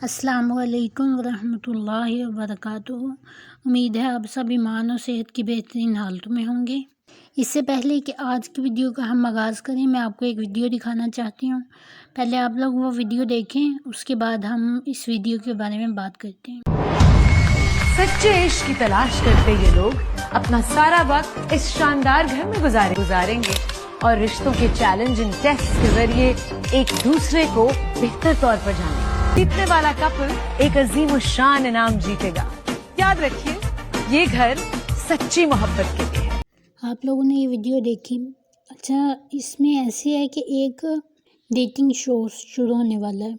السلام علیکم ورحمۃ اللہ وبرکاتہ۔ امید ہے آپ سب ایمان و صحت کی بہترین حالتوں میں ہوں گے۔ اس سے پہلے کہ آج کی ویڈیو کا ہم آغاز کریں، میں آپ کو ایک ویڈیو دکھانا چاہتی ہوں۔ پہلے آپ لوگ وہ ویڈیو دیکھیں، اس کے بعد ہم اس ویڈیو کے بارے میں بات کرتے ہیں۔ سچے عشق کی تلاش کرتے یہ لوگ اپنا سارا وقت اس شاندار گھر میں گزاریں گے اور رشتوں کے چیلنجنگ ٹیسٹ کے ذریعے ایک دوسرے کو بہتر طور پر جانیں گے۔ جیتنے والا کپل ایک عظیم الشان انعام جیتے گا۔ یاد رکھیے، یہ گھر سچی محبت کے لیے ہے۔ آپ لوگوں نے یہ ویڈیو دیکھی؟ اچھا، اس میں ایسے ہے کہ ایک ڈیٹنگ شو شروع ہونے والا ہے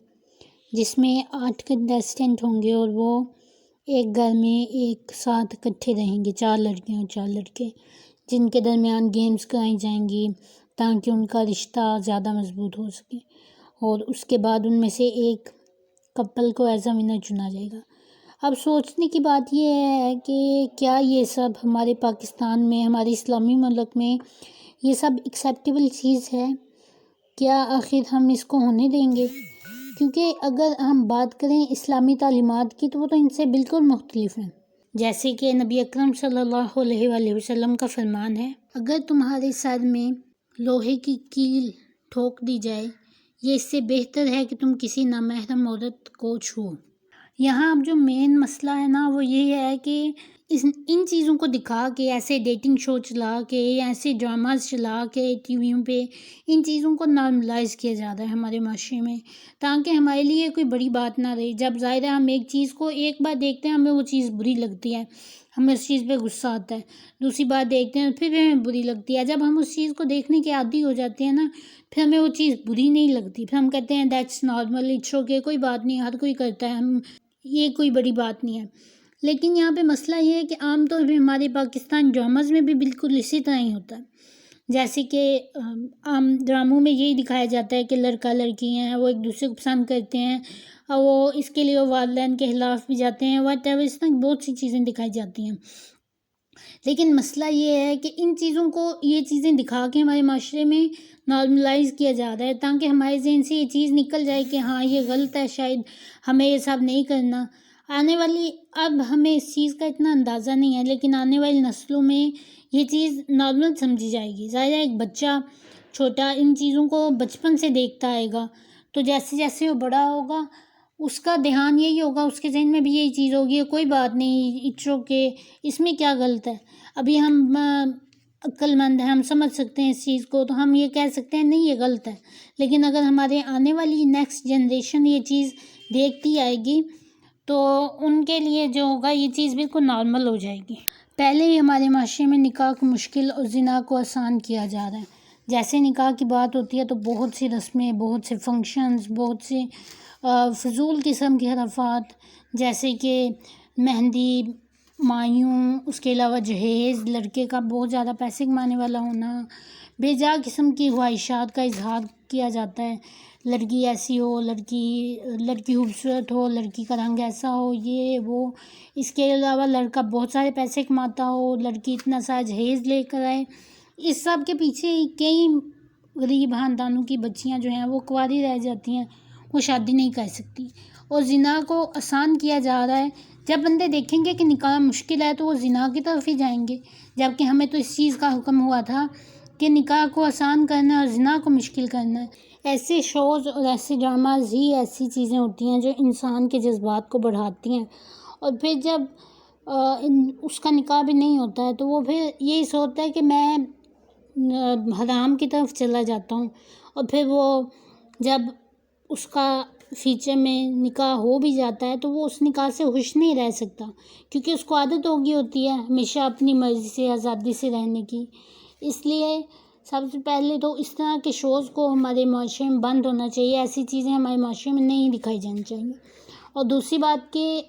جس میں 8 کنٹیسٹنٹ ہوں گے اور وہ ایک گھر میں ایک ساتھ اکٹھے رہیں گے، 4 لڑکیاں اور 4 لڑکے، جن کے درمیان گیمز کرائی جائیں گی تاکہ ان کا رشتہ زیادہ مضبوط ہو سکے، اور اس کے بعد ان میں سے ایک کپل کو ایز اے ونر چنا جائے گا۔ اب سوچنے کی بات یہ ہے کہ کیا یہ سب ہمارے پاکستان میں، ہمارے اسلامی ملک میں یہ سب ایکسیپٹیبل چیز ہے؟ کیا آخر ہم اس کو ہونے دیں گے؟ کیونکہ اگر ہم بات کریں اسلامی تعلیمات کی تو وہ تو ان سے بالکل مختلف ہیں۔ جیسے کہ نبی اکرم صلی اللہ علیہ وآلہ وسلم کا فرمان ہے، اگر تمہارے سر میں لوہے کی کیل ٹھوک دی جائے، یہ اس سے بہتر ہے کہ تم کسی نامحرم عورت کو چھو۔ یہاں اب جو مین مسئلہ ہے نا، وہ یہ ہے کہ ان چیزوں کو دکھا کے، ایسے ڈیٹنگ شو چلا کے، ایسے ڈراماز چلا کے ٹی ویوں پہ ان چیزوں کو نارملائز کیا جا رہا ہے ہمارے معاشرے میں، تاکہ ہمارے لیے کوئی بڑی بات نہ رہی۔ جب ظاہر ہے ہم ایک چیز کو ایک بار دیکھتے ہیں، ہمیں وہ چیز بری لگتی ہے، ہمیں اس چیز پہ غصہ آتا ہے، دوسری بار دیکھتے ہیں پھر بھی ہمیں بری لگتی ہے۔ جب ہم اس چیز کو دیکھنے کے عادی ہو جاتے ہیں نا، پھر ہمیں وہ چیز بری نہیں لگتی، پھر ہم کہتے ہیں دیٹس نارمل، اٹس اوکے، کوئی بات نہیں، ہر کوئی کرتا ہے، یہ کوئی بڑی بات نہیں ہے۔ لیکن یہاں پہ مسئلہ یہ ہے کہ عام طور پہ ہمارے پاکستان ڈراماز میں بھی بالکل اسی طرح ہی ہوتا ہے۔ جیسے کہ عام ڈراموں میں یہی دکھایا جاتا ہے کہ لڑکا لڑکی ہیں، وہ ایک دوسرے کو پسند کرتے ہیں، اور وہ اس کے لیے والدین کے خلاف بھی جاتے ہیں، واٹ ایور، اس طرح بہت سی چیزیں دکھائی جاتی ہیں۔ لیکن مسئلہ یہ ہے کہ ان چیزوں کو، یہ چیزیں دکھا کے ہمارے معاشرے میں نارملائز کیا جا رہا ہے، تاکہ ہمارے ذہن سے یہ چیز نکل جائے کہ ہاں یہ غلط ہے، شاید ہمیں یہ سب نہیں کرنا۔ آنے والی، اب ہمیں اس چیز کا اتنا اندازہ نہیں ہے، لیکن آنے والی نسلوں میں یہ چیز نارمل سمجھی جائے گی۔ ظاہر ہے ایک بچہ چھوٹا ان چیزوں کو بچپن سے دیکھتا آئے گا، تو جیسے جیسے وہ بڑا ہوگا اس کا دھیان یہی ہوگا، اس کے ذہن میں بھی یہی چیز ہوگی، کوئی بات نہیں، اٹس اوکے، اس میں کیا غلط ہے۔ ابھی ہم عقل مند ہیں، ہم سمجھ سکتے ہیں اس چیز کو، تو ہم یہ کہہ سکتے ہیں نہیں یہ غلط ہے۔ لیکن اگر ہمارے آنے والی نیکسٹ جنریشن یہ چیز دیکھتی آئے گی تو ان کے لیے جو ہوگا یہ چیز بالکل نارمل ہو جائے گی۔ پہلے ہی ہمارے معاشرے میں نکاح کو مشکل اور زنا کو آسان کیا جا رہا ہے۔ جیسے نکاح کی بات ہوتی ہے تو بہت سی رسمیں، بہت سے فنکشنز، بہت سے فضول قسم کے حرفات، جیسے کہ مہندی، مایوں، اس کے علاوہ جہیز، لڑکے کا بہت زیادہ پیسے کمانے والا ہونا، بے جا قسم کی خواہشات کا اظہار کیا جاتا ہے۔ لڑکی ایسی ہو، لڑکی خوبصورت ہو، لڑکی کا رنگ ایسا ہو، یہ وہ، اس کے علاوہ لڑکا بہت سارے پیسے کماتا ہو، لڑکی اتنا سارا جہیز لے کر آئے۔ اس سب کے پیچھے کئی غریب خاندانوں کی بچیاں جو ہیں وہ کنواری رہ جاتی ہیں، وہ شادی نہیں کر سکتی، اور زنا کو آسان کیا جا رہا ہے۔ جب بندے دیکھیں گے کہ نکاح مشکل ہے تو وہ زنا کی طرف ہی جائیں گے، جبکہ ہمیں تو اس چیز کا حکم ہوا تھا کہ نکاح کو آسان کرنا اور زنا کو مشکل کرنا ہے۔ ایسے شوز اور ایسے ڈراماز ہی ایسی چیزیں ہوتی ہیں جو انسان کے جذبات کو بڑھاتی ہیں، اور پھر جب اس کا نکاح بھی نہیں ہوتا ہے تو وہ پھر یہی سوچتا ہے کہ میں حرام کی طرف چلا جاتا ہوں، اور پھر وہ جب اس کا فیوچر میں نکاح ہو بھی جاتا ہے تو وہ اس نکاح سے خوش نہیں رہ سکتا، کیونکہ اس کو عادت ہو گئی ہوتی ہے ہمیشہ اپنی مرضی سے، آزادی سے رہنے کی۔ اس لیے سب سے پہلے تو اس طرح کے شوز کو ہمارے معاشرے میں بند ہونا چاہیے، ایسی چیزیں ہمارے معاشرے میں نہیں دکھائی جانی چاہیے۔ اور دوسری بات کہ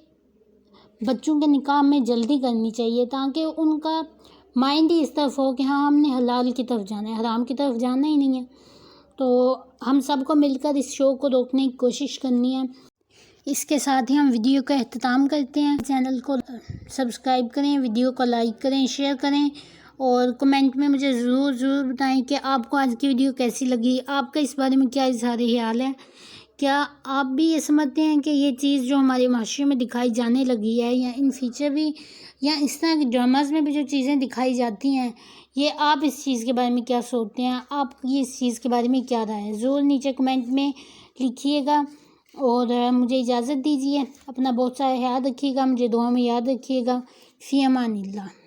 بچوں کے نکاح میں جلدی کرنی چاہیے، تاکہ ان کا مائنڈ ہی اس طرف ہو کہ ہاں ہم نے حلال کی طرف جانا ہے، حرام کی طرف جانا ہی نہیں ہے۔ تو ہم سب کو مل کر اس شو کو روکنے کی کوشش کرنی ہے۔ اس کے ساتھ ہی ہم ویڈیو کا اختتام کرتے ہیں۔ چینل کو سبسکرائب کریں، ویڈیو کو لائک کریں، شیئر کریں، اور کمنٹ میں مجھے ضرور بتائیں کہ آپ کو آج کی ویڈیو کیسی لگی، آپ کا اس بارے میں کیا اظہار خیال ہے کیا آپ بھی یہ سمجھتے ہیں کہ یہ چیز جو ہمارے معاشرے میں دکھائی جانے لگی ہے یا ان فیوچر بھی یا اس طرح کے ڈراماز میں بھی جو چیزیں دکھائی جاتی ہیں، یہ آپ اس چیز کے بارے میں کیا سوچتے ہیں؟ آپ کی اس چیز کے بارے میں کیا رائے ہے؟ ضرور نیچے کمنٹ میں لکھیے گا اور مجھے اجازت دیجیے، اپنا بہت سارا خیال رکھیے گا، مجھے دعا میں یاد رکھیے گا۔ فی امان اللہ۔